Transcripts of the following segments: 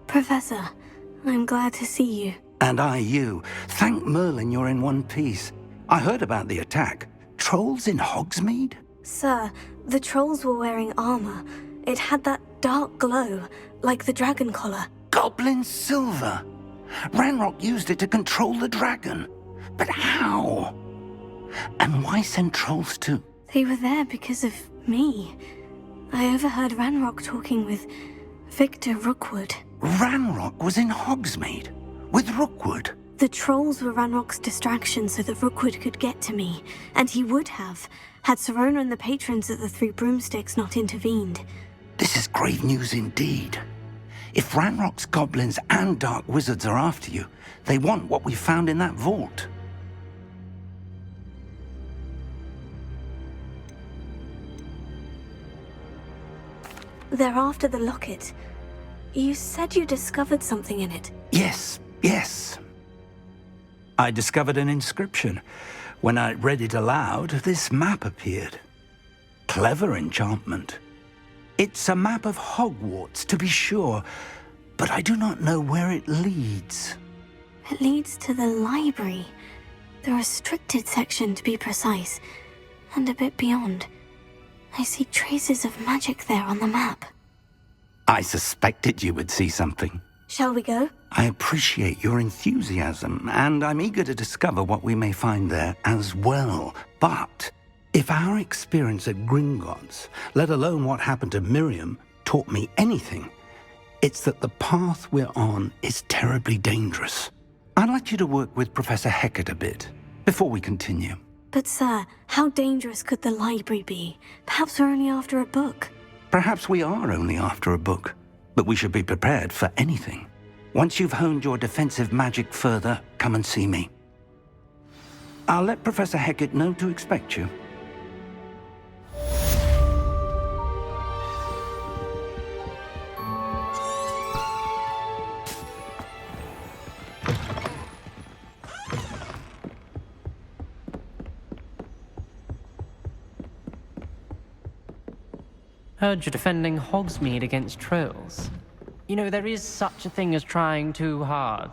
Professor, I'm glad to see you. And I you. Thank Merlin you're in one piece. I heard about the attack. Trolls in Hogsmeade? Sir, the trolls were wearing armor. It had that dark glow, like the dragon collar. Goblin silver! Ranrock used it to control the dragon. But how? And why send trolls to... They were there because of me. I overheard Ranrock talking with Victor Rookwood. Ranrock was in Hogsmeade? With Rookwood? The trolls were Ranrock's distraction so that Rookwood could get to me, and he would have, had Serona and the patrons at the Three Broomsticks not intervened. This is grave news indeed. If Ranrock's goblins and dark wizards are after you, they want what we found in that vault. They're after the Locket. You said you discovered something in it. Yes. I discovered an inscription. When I read it aloud, this map appeared. Clever enchantment. It's a map of Hogwarts, to be sure, but I do not know where it leads. It leads to the library. The restricted section, to be precise, and a bit beyond. I see traces of magic there on the map. I suspected you would see something. Shall we go? I appreciate your enthusiasm, and I'm eager to discover what we may find there as well. But if our experience at Gringotts, let alone what happened to Miriam, taught me anything, it's that the path we're on is terribly dangerous. I'd like you to work with Professor Hecat a bit, before we continue. But sir, how dangerous could the library be? Perhaps we're only after a book. Perhaps we are only after a book, but we should be prepared for anything. Once you've honed your defensive magic further, come and see me. I'll let Professor Hecat know to expect you. Heard you're defending Hogsmeade against trolls. You know, there is such a thing as trying too hard.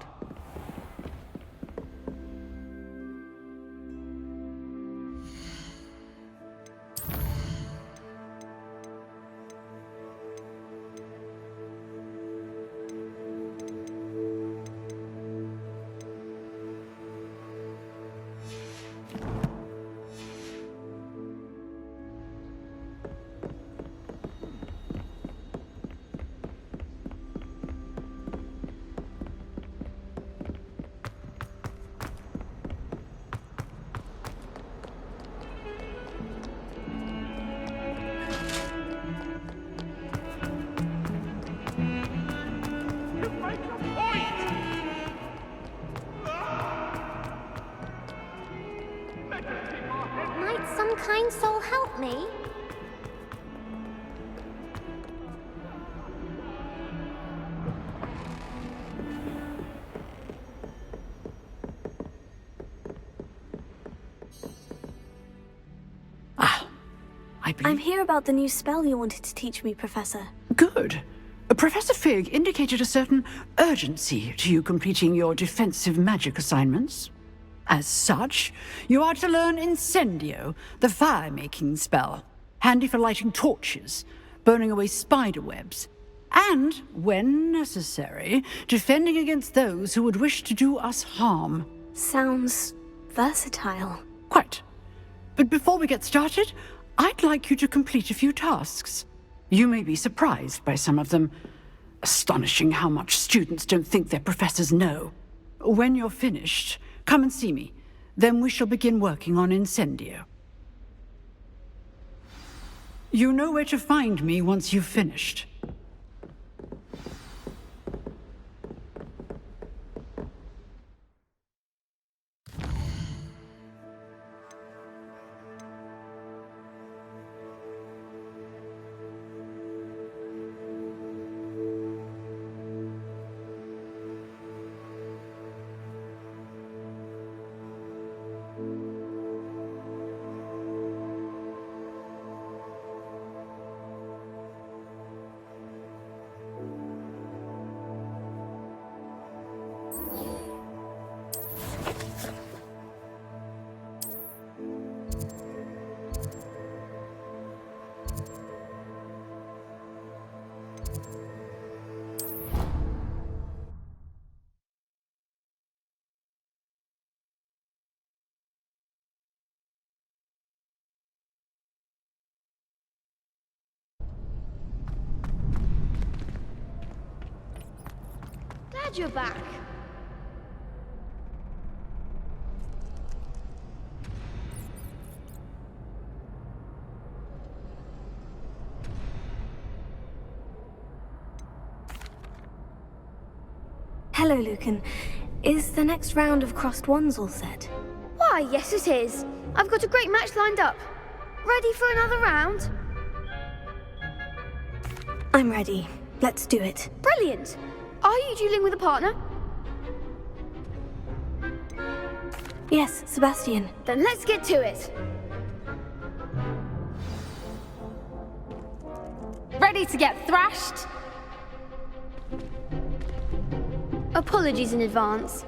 Might some kind soul help me? I I be? I'm here about the new spell you wanted to teach me, Professor. Good. Professor Fig indicated a certain urgency to you completing your defensive magic assignments. As such, you are to learn Incendio, the fire-making spell, handy for lighting torches, burning away spider webs, and, when necessary, defending against those who would wish to do us harm. Sounds versatile. Quite. But before we get started, I'd like you to complete a few tasks. You may be surprised by some of them. Astonishing how much students don't think their professors know. When you're finished, come and see me. Then we shall begin working on Incendio. You know where to find me once you've finished. Glad you're back. Hello, Lucan. Is the next round of Crossed Wands all set? Why, yes it is. I've got a great match lined up. Ready for another round? I'm ready. Let's do it. Brilliant. Are you dueling with a partner? Yes, Sebastian. Then let's get to it. Ready to get thrashed? Apologies in advance.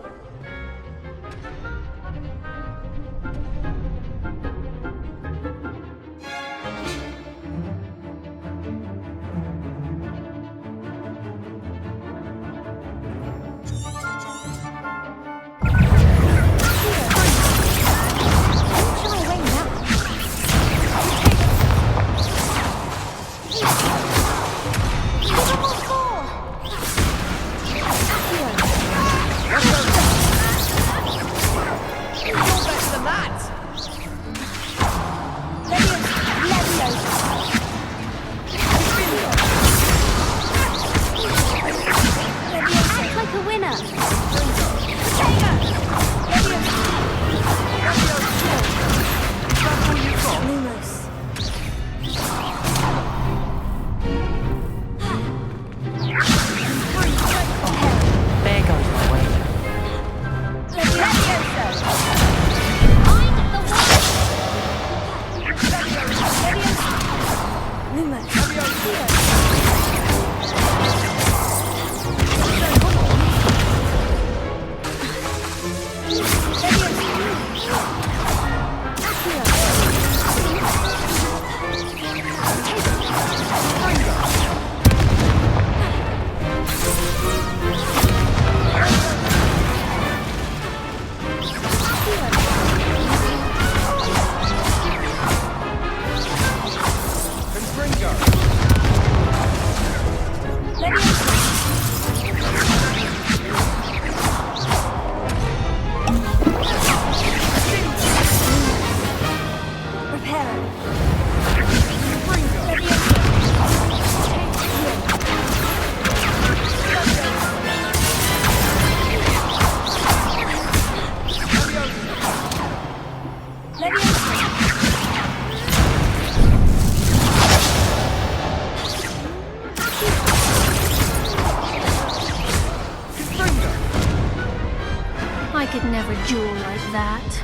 Duel like that.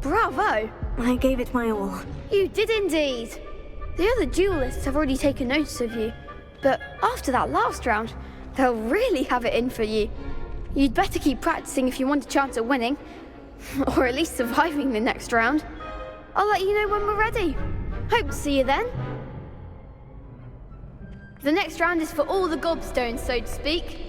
bravo! I gave it my all. You did indeed. The other duelists have already taken notice of you, but after that last round, they'll really have it in for you. You'd better keep practicing if you want a chance at winning, or at least surviving the next round. I'll let you know when we're ready. Hope to see you then. The next round is for all the gobstones, so to speak.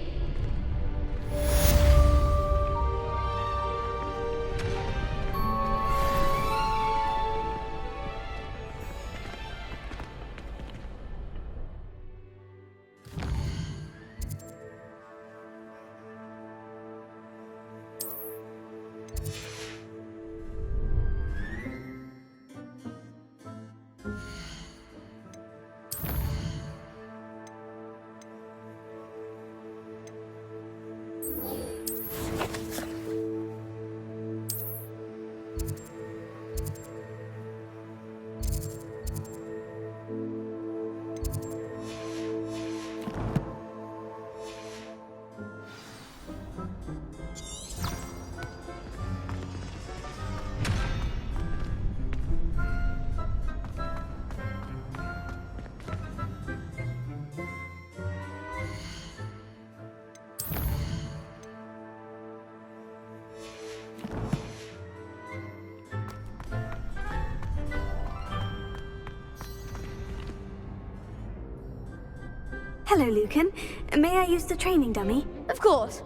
Hello, Lucan. May I use the training dummy? Of course.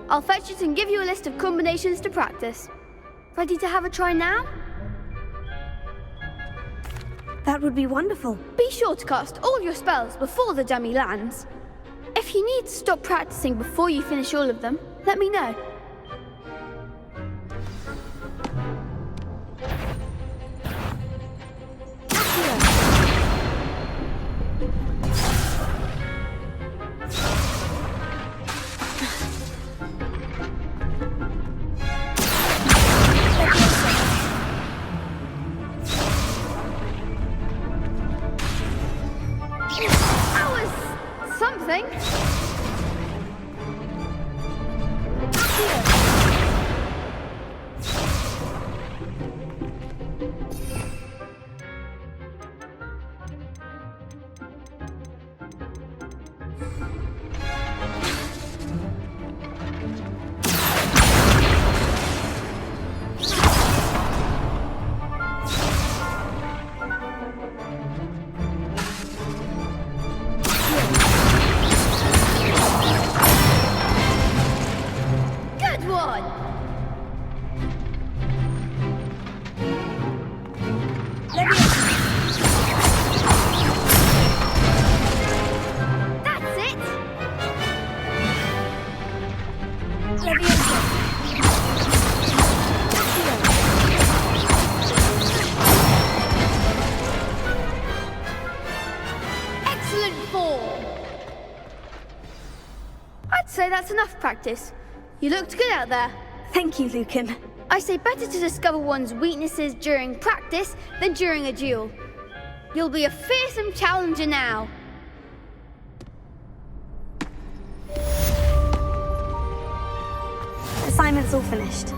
I'll fetch it and give you a list of combinations to practice. Ready to have a try now? That would be wonderful. Be sure to cast all your spells before the dummy lands. If you need to stop practicing before you finish all of them, let me know. Something. Excellent form. I'd say that's enough practice. You looked good out there. Thank you, Lucan. I say better to discover one's weaknesses during practice than during a duel. You'll be a fearsome challenger now. Assignment's all finished.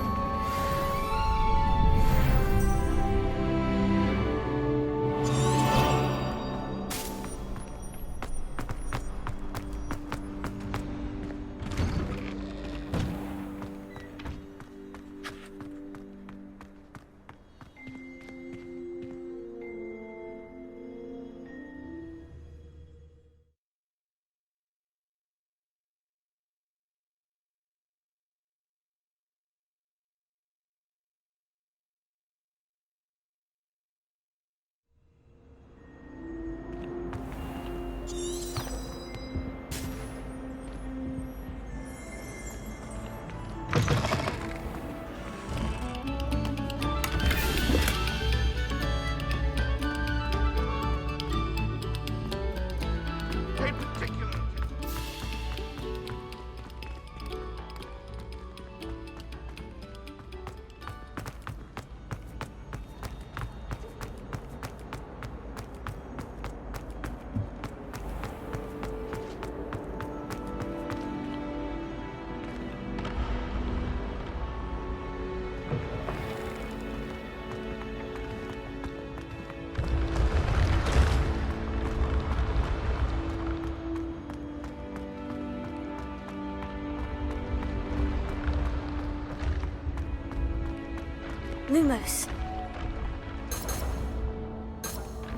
Lumos.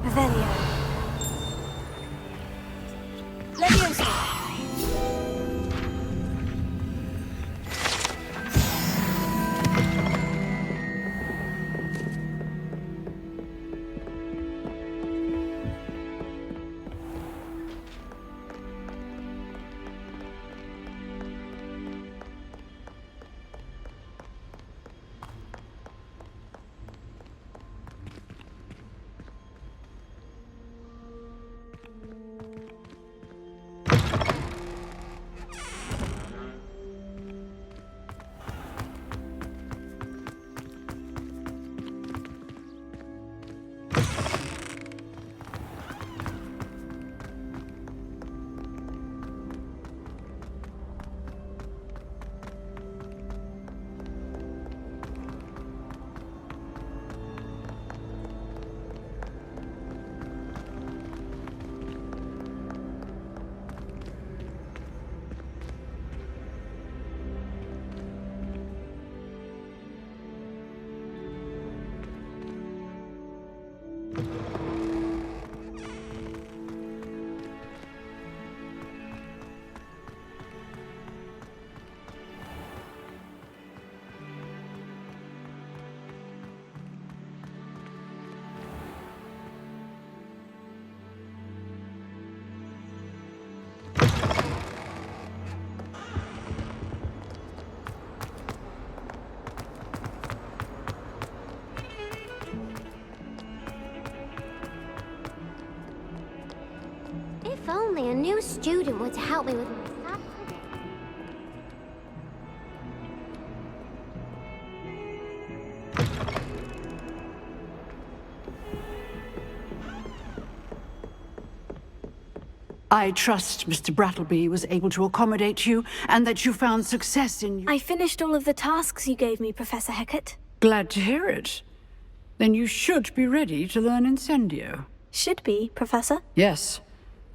Revelio. Leviosa. If only a new student were to help me with my sad project. I trust Mr. Brattleby was able to accommodate you, and that you found success in your... I finished all of the tasks you gave me, Professor Hecat. Glad to hear it. Then you should be ready to learn Incendio. Should be, Professor. Yes.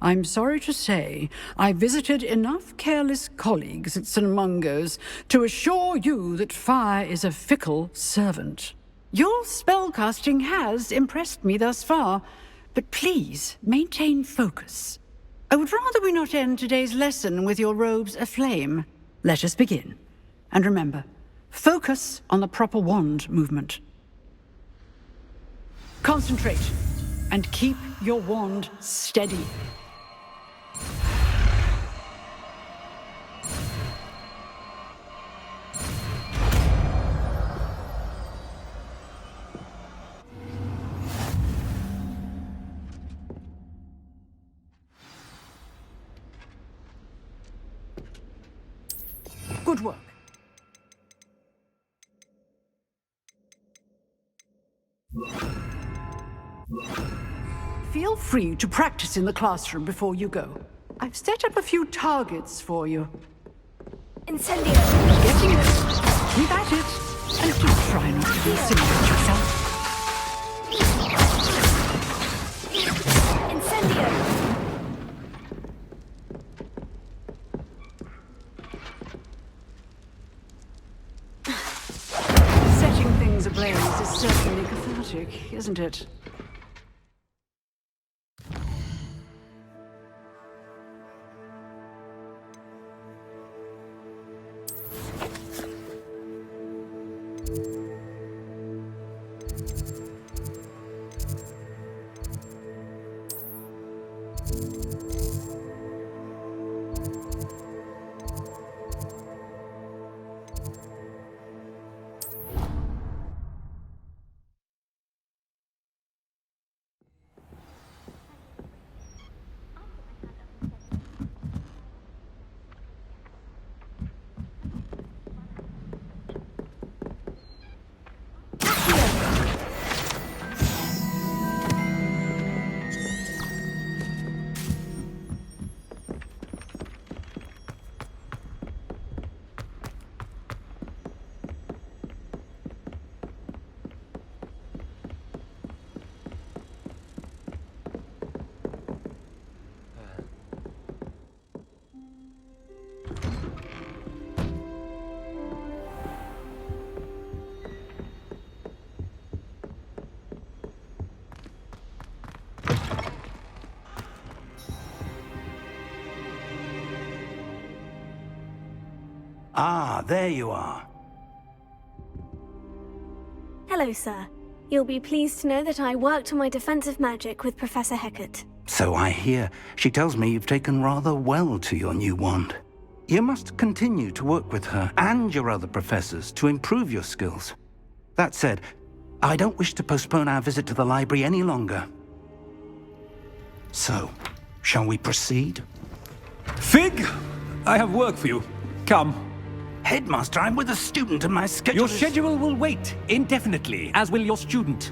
I'm sorry to say, I visited enough careless colleagues at St. Mungo's to assure you that fire is a fickle servant. Your spellcasting has impressed me thus far, but please maintain focus. I would rather we not end today's lesson with your robes aflame. Let us begin. And remember, focus on the proper wand movement. Concentrate, and keep your wand steady. Good work. Feel free to practice in the classroom before you go. I've set up a few targets for you. Incendio. Getting it. Keep at it. And do try not to insinuate yourself. Incendio. Setting things ablaze is certainly cathartic, isn't it? there you are. Hello, sir. You'll be pleased to know that I worked on my defensive magic with Professor Hecat. So I hear. She tells me you've taken rather well to your new wand. You must continue to work with her and your other professors to improve your skills. That said, I don't wish to postpone our visit to the library any longer. So, shall we proceed? Fig, I have work for you. Come. Headmaster, I'm with a student and my schedule Your is- schedule will wait indefinitely, as will your student.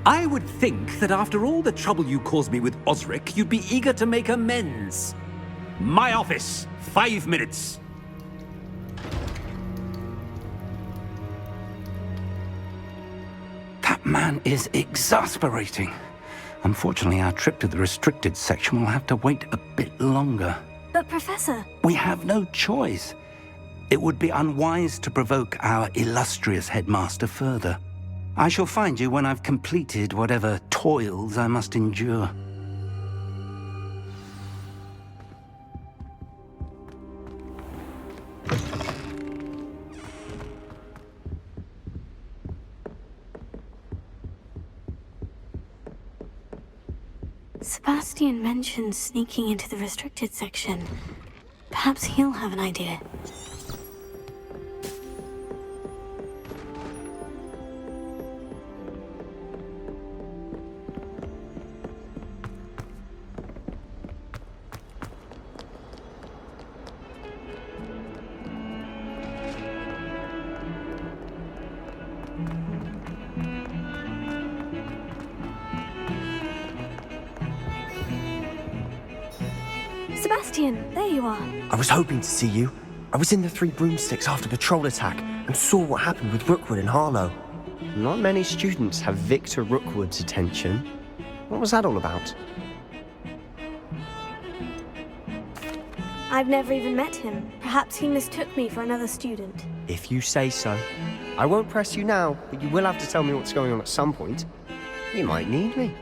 I would think that after all the trouble you caused me with Osric, you'd be eager to make amends. My office, 5 minutes. That man is exasperating. Unfortunately, our trip to the restricted section will have to wait a bit longer. But, Professor, We have no choice. It would be unwise to provoke our illustrious headmaster further. I shall find you when I've completed whatever toils I must endure. Sebastian mentioned sneaking into the restricted section. Perhaps he'll have an idea. Sebastian, there you are. I was hoping to see you. I was in the Three Broomsticks after the troll attack and saw what happened with Rookwood and Harlow. Not many students have Victor Rookwood's attention. What was that all about? I've never even met him. Perhaps he mistook me for another student. If you say so. I won't press you now, but you will have to tell me what's going on at some point. You might need me.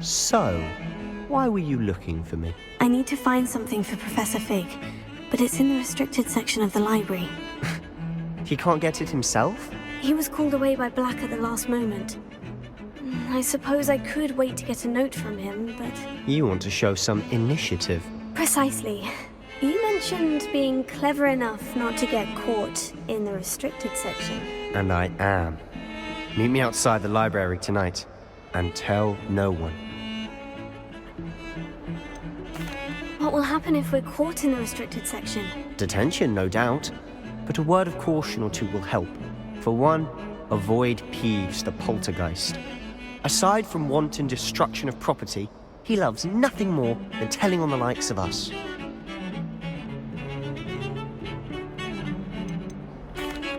So, why were you looking for me? I need to find something for Professor Fig, but it's in the restricted section of the library. He can't get it himself? He was called away by Black at the last moment. I suppose I could wait to get a note from him, but... You want to show some initiative. Precisely. You mentioned being clever enough not to get caught in the restricted section. And I am. Meet me outside the library tonight, and tell no one. What will happen if we're caught in the restricted section? Detention, no doubt. But a word of caution or two will help. For one, avoid Peeves, the poltergeist. Aside from wanton destruction of property, he loves nothing more than telling on the likes of us.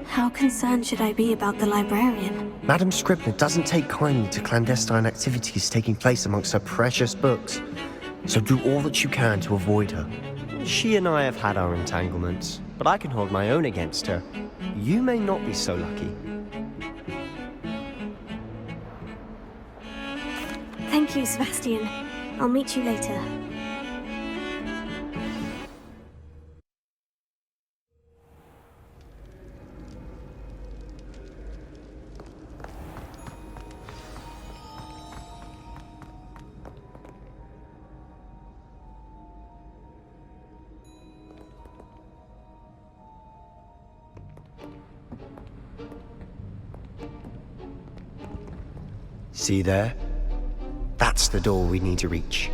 How concerned should I be about the librarian? Madame Scribner doesn't take kindly to clandestine activities taking place amongst her precious books. So do all that you can to avoid her. She and I have had our entanglements, but I can hold my own against her. You may not be so lucky. Thank you, Sebastian. I'll meet you later. See there? That's the door we need to reach.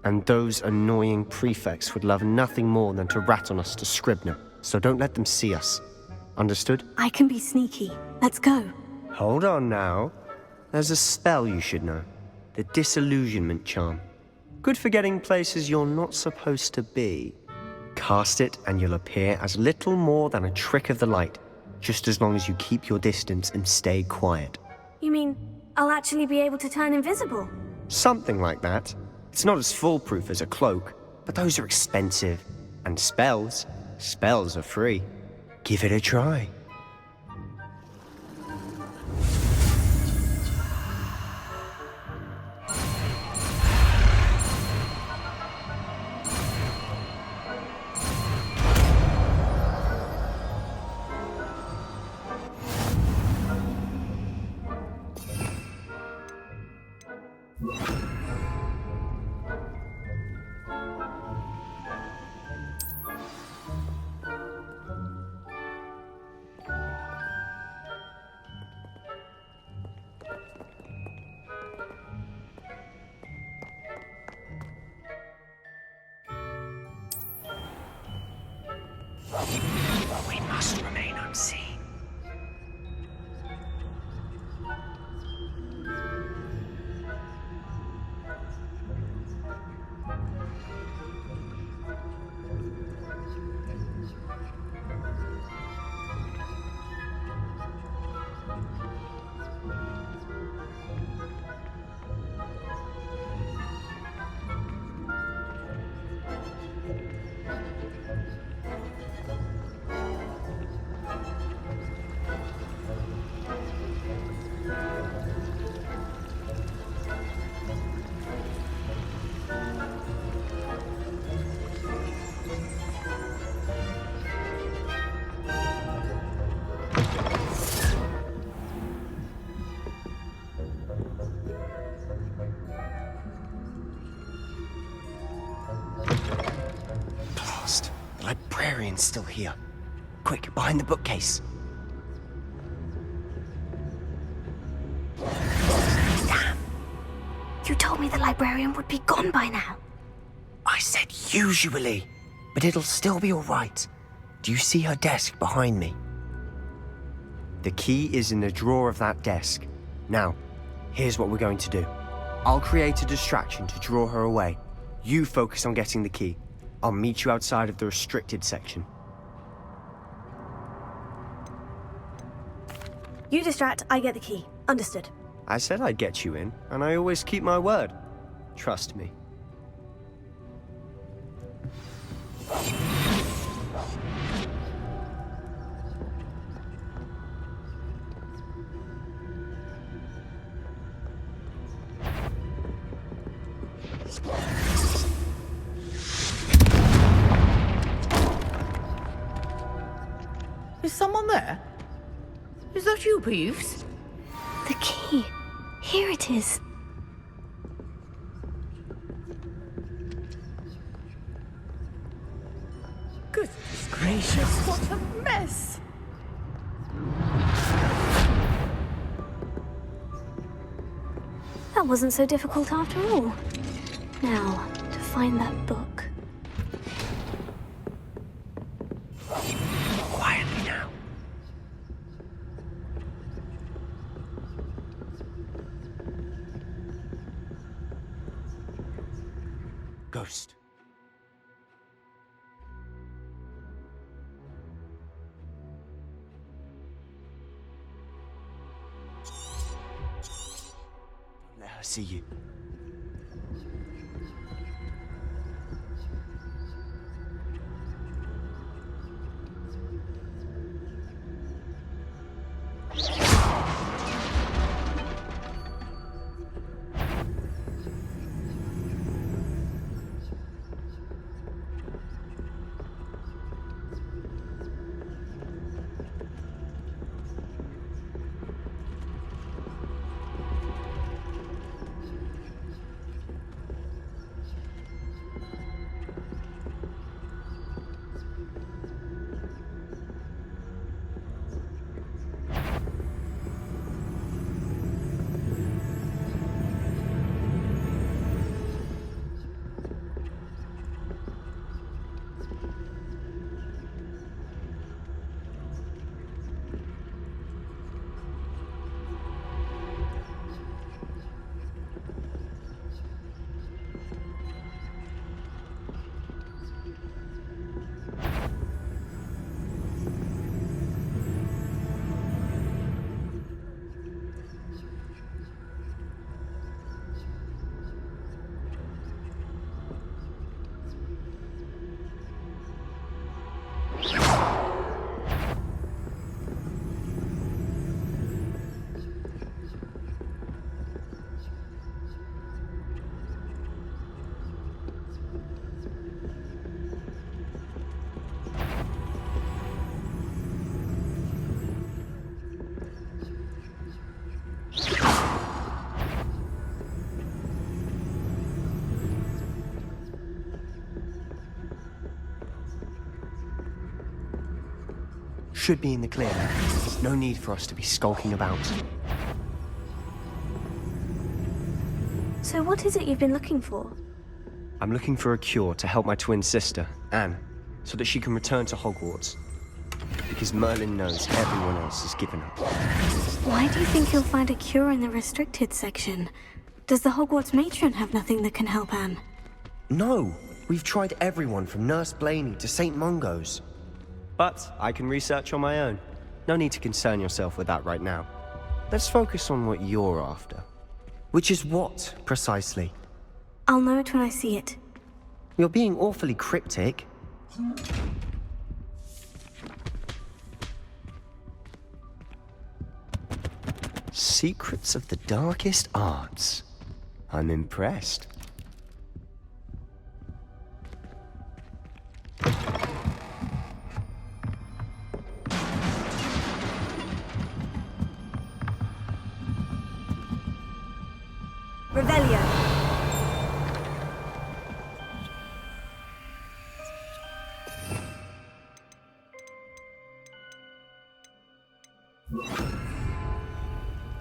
And those annoying prefects would love nothing more than to rat on us to Scribner, so don't let them see us. Understood? I can be sneaky. Let's go. Hold on now. There's a spell you should know. The Disillusionment Charm. Good for getting places you're not supposed to be. Cast it and you'll appear as little more than a trick of the light, just as long as you keep your distance and stay quiet. You mean I'll actually be able to turn invisible? Something like that. It's not as foolproof as a cloak, but those are expensive. And spells are free. Give it a try. librarian's still here. Quick, behind the bookcase. Damn! You told me the librarian would be gone by now. I said usually, but it'll still be all right. Do you see her desk behind me? The key is in the drawer of that desk. Now, here's what we're going to do. I'll create a distraction to draw her away. You focus on getting the key. I'll meet you outside of the restricted section. You distract, I get the key. Understood. I said I'd get you in, and I always keep my word. Trust me. Is someone there? Is that you, Peeves? The key. Here it is. Goodness gracious, what a mess! That wasn't so difficult after all. Now, to find that book. Quietly now. Ghost. Don't let her see you. Should be in the clear now. No need for us to be skulking about. So what is it you've been looking for? I'm looking for a cure to help my twin sister, Anne, so that she can return to Hogwarts. Because Merlin knows everyone else has given up. Why do you think you'll find a cure in the restricted section? Does the Hogwarts matron have nothing that can help Anne? No! We've tried everyone from Nurse Blaney to St. Mungo's. But I can research on my own. No need to concern yourself with that right now. Let's focus on what you're after. Which is what, precisely? I'll know it when I see it. You're being awfully cryptic. Secrets of the darkest arts. I'm impressed. Revelio.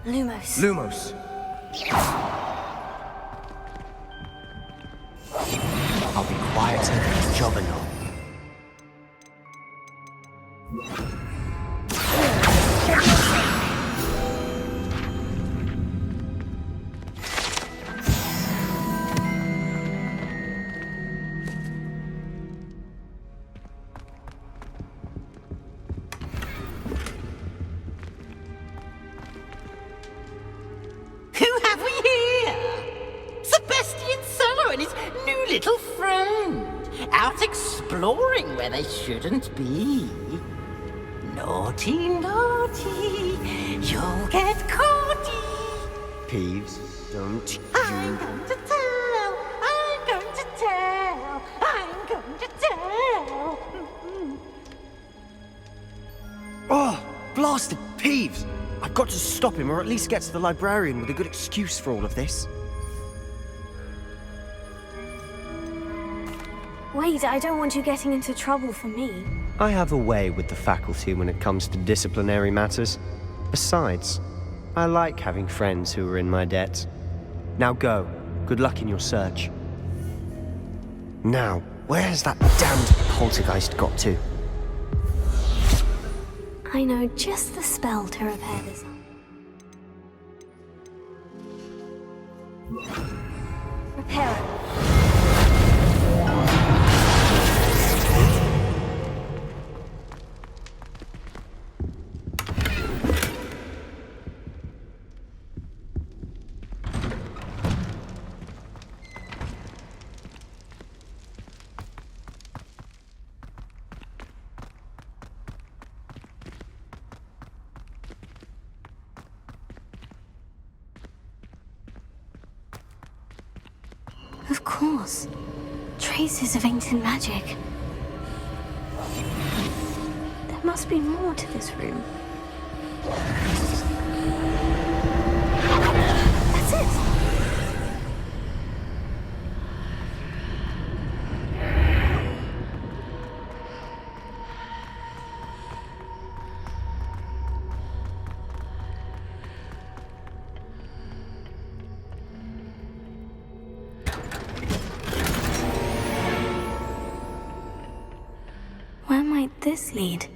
Lumos. Lumos. I'll be quieter than a jobberknoll. Who have we here? Sebastian Solo and his new little friend, out exploring where they shouldn't be. Naughty, naughty, you'll get caughty. Peeves, don't I'm going to tell, I'm going to tell, I'm going to tell. Oh, blasted Peeves! I've got to stop him, or at least get to the librarian with a good excuse for all of this. Wait, I don't want you getting into trouble for me. I have a way with the faculty when it comes to disciplinary matters. Besides, I like having friends who are in my debt. Now go. Good luck in your search. Now, where's that damned poltergeist got to? I know just the spell to repair this. Repair it. Of course. Traces of ancient magic. There must be more to this room. That's it! Where might this lead?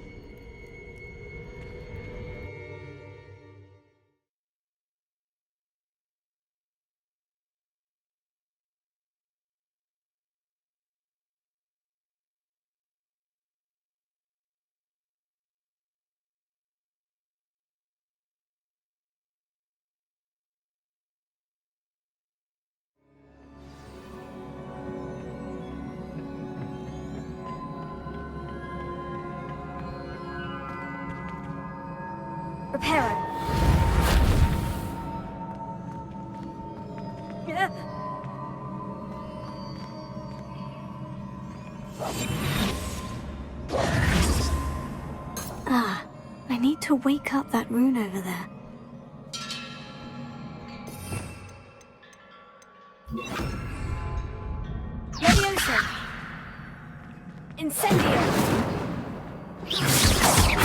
Repair it. Ah, I need to wake up that rune over there. Leviosa. Incendio. Accio.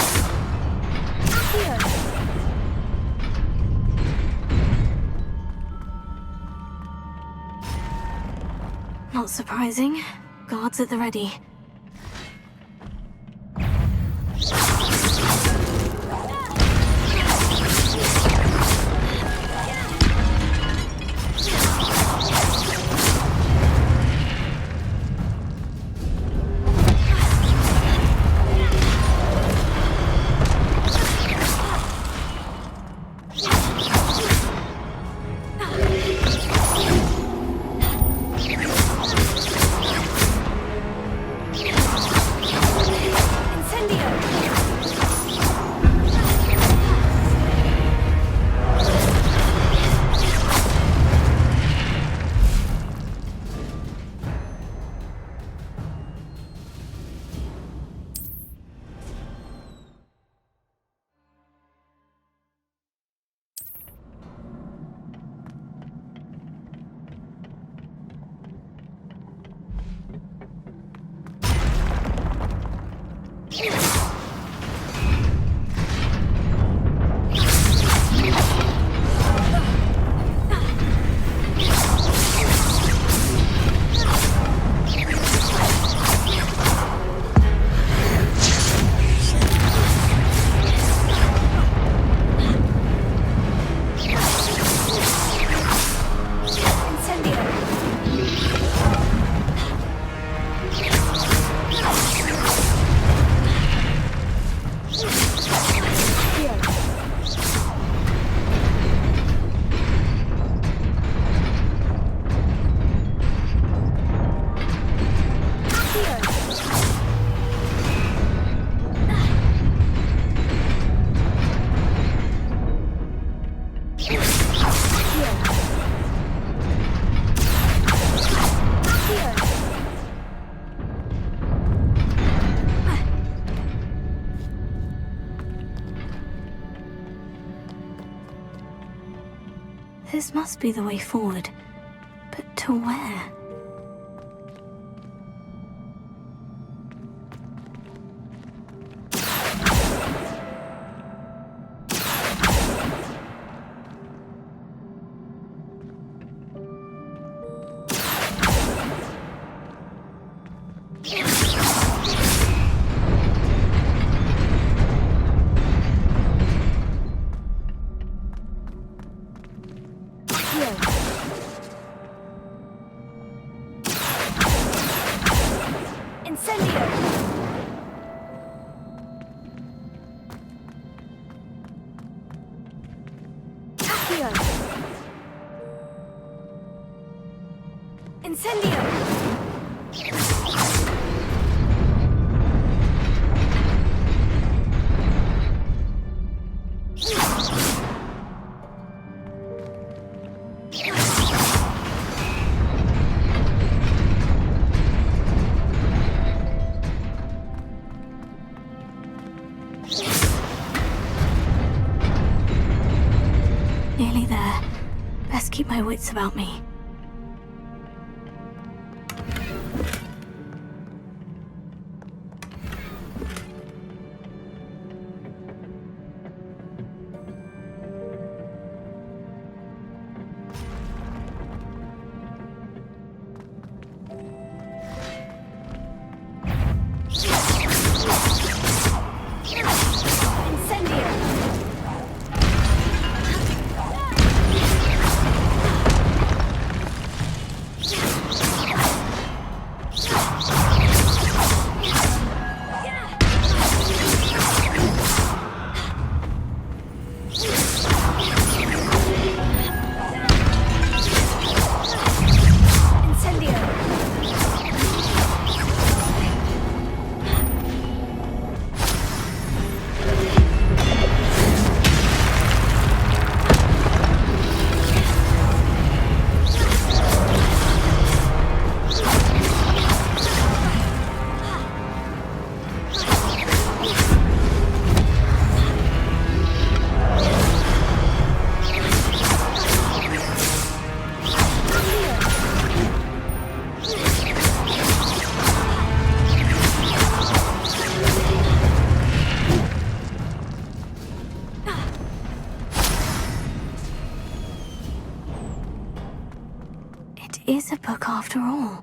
Not surprising. Guards at the ready. This must be the way forward. But to where? Nearly there. Best keep my wits about me. Is a book after all.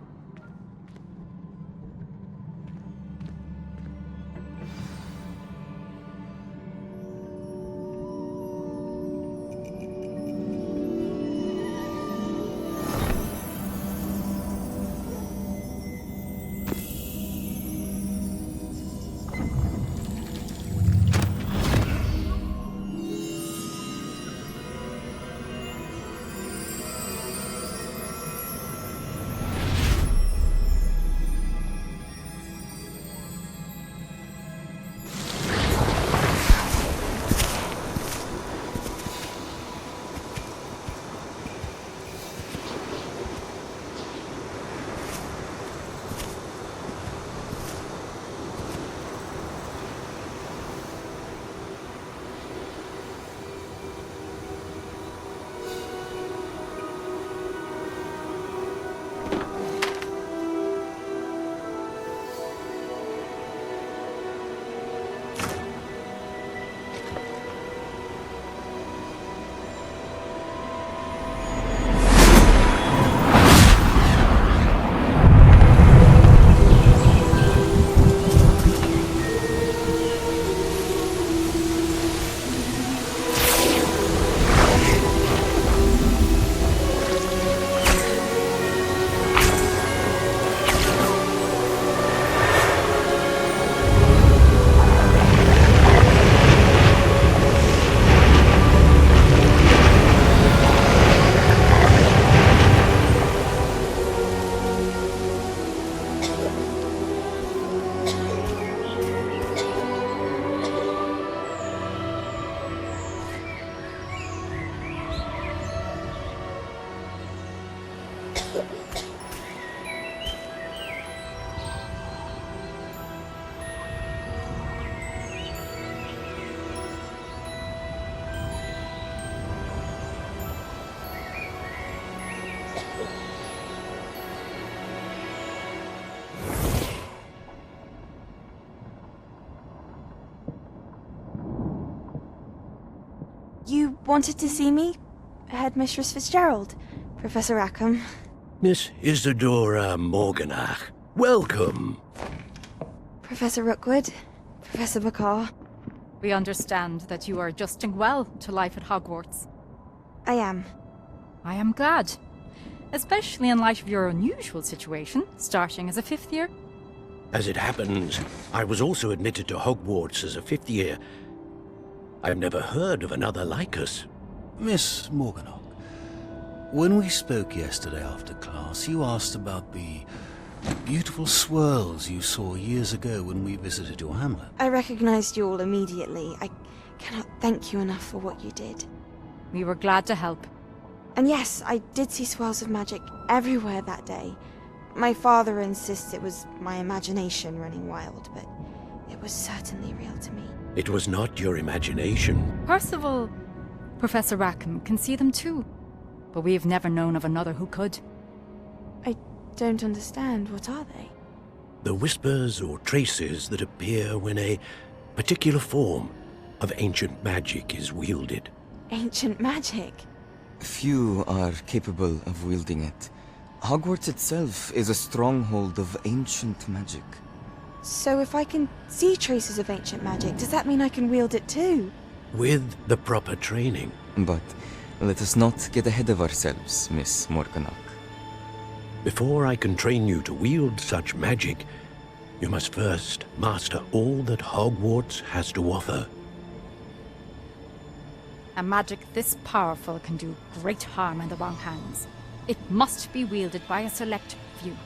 You wanted to see me? Headmistress Fitzgerald, Professor Rackham. Miss Isadora Morganach, welcome. Professor Rookwood, Professor McCaw. We understand that you are adjusting well to life at Hogwarts. I am. I am glad. Especially in light of your unusual situation, starting as a 5th year. As it happens, I was also admitted to Hogwarts as a 5th year. I've never heard of another like us. Miss Morganach, when we spoke yesterday after class, you asked about the beautiful swirls you saw years ago when we visited your hamlet. I recognized you all immediately. I cannot thank you enough for what you did. We were glad to help. And yes, I did see swirls of magic everywhere that day. My father insists it was my imagination running wild, but it was certainly real to me. It was not your imagination. Percival, Professor Rackham can see them too, but we have never known of another who could. I don't understand. What are they? The whispers or traces that appear when a particular form of ancient magic is wielded. Ancient magic? Few are capable of wielding it. Hogwarts itself is a stronghold of ancient magic. So if I can see traces of ancient magic, does that mean I can wield it too? With the proper training. But let us not get ahead of ourselves, Miss Morganach. Before I can train you to wield such magic, you must first master all that Hogwarts has to offer. A magic this powerful can do great harm in the wrong hands. It must be wielded by a select few.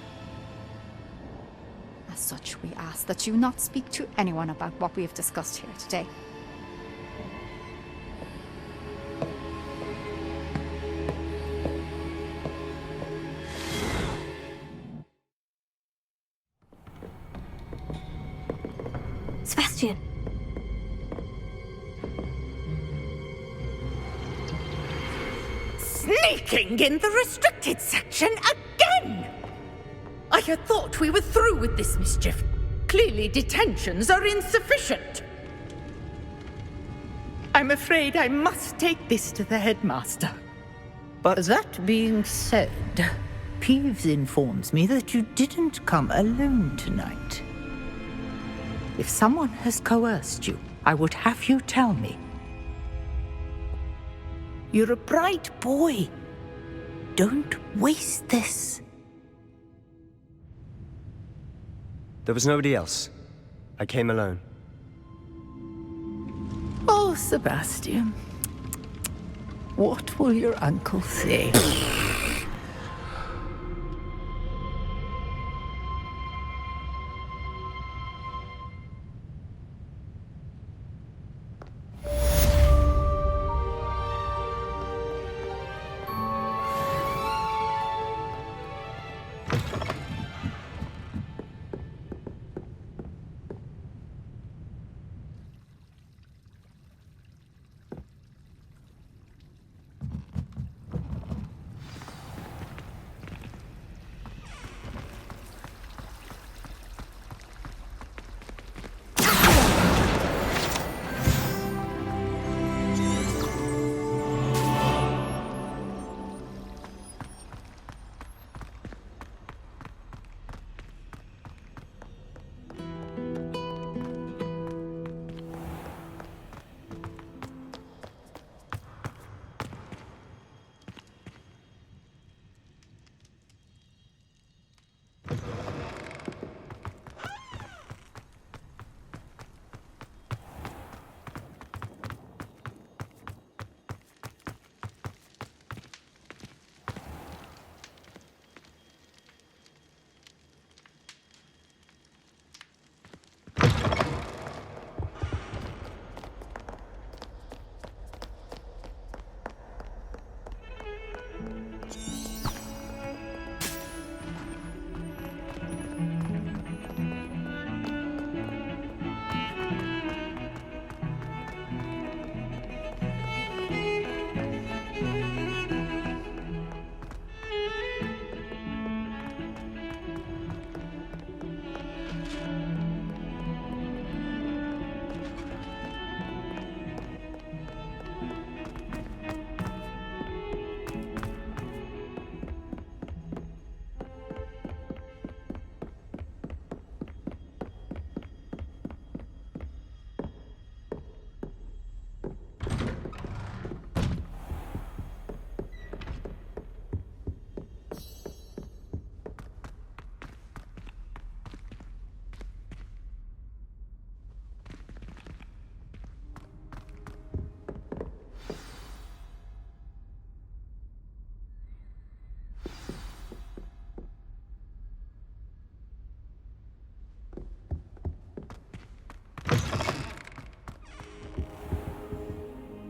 As such, we ask that you not speak to anyone about what we have discussed here today. Sebastian. Sneaking in the restricted section again! I had thought we were through with this mischief. Clearly detentions are insufficient. I'm afraid I must take this to the headmaster. But that being said, Peeves informs me that you didn't come alone tonight. If someone has coerced you, I would have you tell me. You're a bright boy. Don't waste this. There was nobody else. I came alone. Oh, Sebastian. What will your uncle say?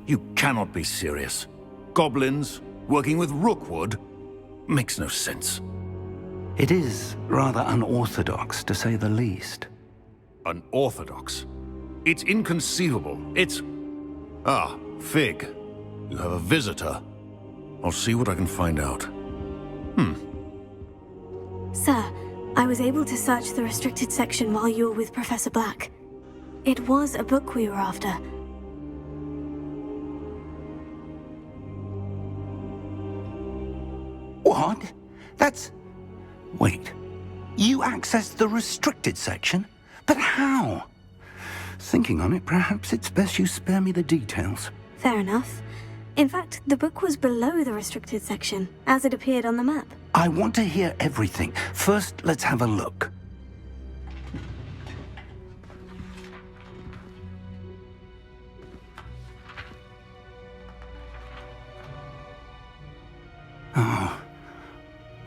You cannot be serious. Goblins working with Rookwood makes no sense. It is rather unorthodox, to say the least. Unorthodox? It's inconceivable. It's... Ah, Fig. You have a visitor. I'll see what I can find out. Sir, I was able to search the restricted section while you were with Professor Black. It was a book we were after. What? That's... Wait. You accessed the restricted section? But how? Thinking on it, perhaps it's best you spare me the details. Fair enough. In fact, the book was below the restricted section, as it appeared on the map. I want to hear everything. First, let's have a look.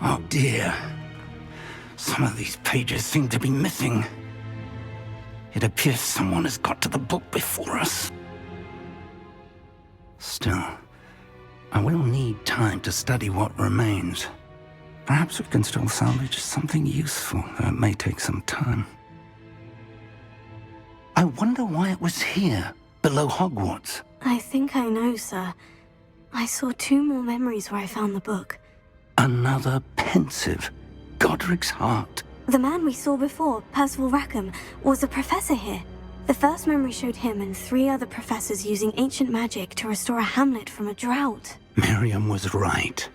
Oh dear. Some of these pages seem to be missing. It appears someone has got to the book before us. Still, I will need time to study what remains. Perhaps we can still salvage something useful, though it may take some time. I wonder why it was here, below Hogwarts. I think I know, sir. I saw 2 more memories where I found the book. Another pensive. Godric's heart. The man we saw before, Percival Rackham, was a professor here. The first memory showed him and 3 other professors using ancient magic to restore a hamlet from a drought. Miriam was right.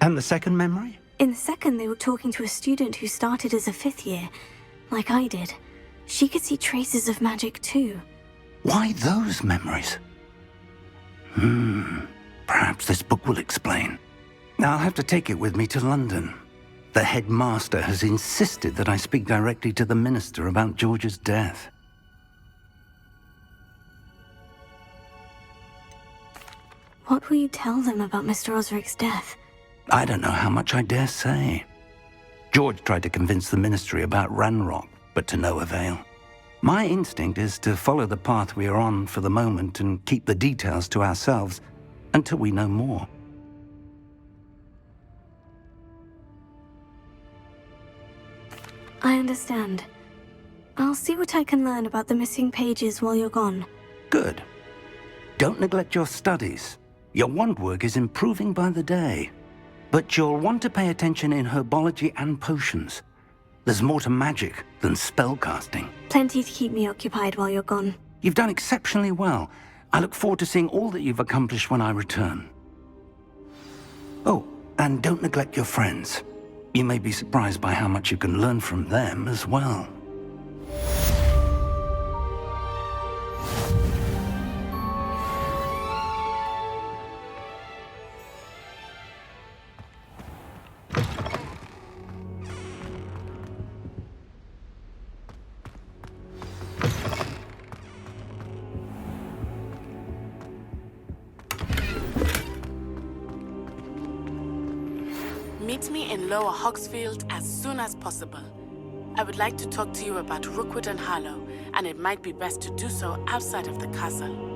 And the second memory? In the second, they were talking to a student who started as a 5th year, like I did. She could see traces of magic too. Why those memories? Perhaps this book will explain. I'll have to take it with me to London. The headmaster has insisted that I speak directly to the minister about George's death. What will you tell them about Mr. Osric's death? I don't know how much I dare say. George tried to convince the ministry about Ranrock, but to no avail. My instinct is to follow the path we are on for the moment and keep the details to ourselves until we know more. I understand. I'll see what I can learn about the missing pages while you're gone. Good. Don't neglect your studies. Your wand work is improving by the day. But you'll want to pay attention in herbology and potions. There's more to magic than spellcasting. Plenty to keep me occupied while you're gone. You've done exceptionally well. I look forward to seeing all that you've accomplished when I return. Oh, and don't neglect your friends. You may be surprised by how much you can learn from them as well. Meet me in Lower Hogsfield as soon as possible. I would like to talk to you about Rookwood and Harlow, and it might be best to do so outside of the castle.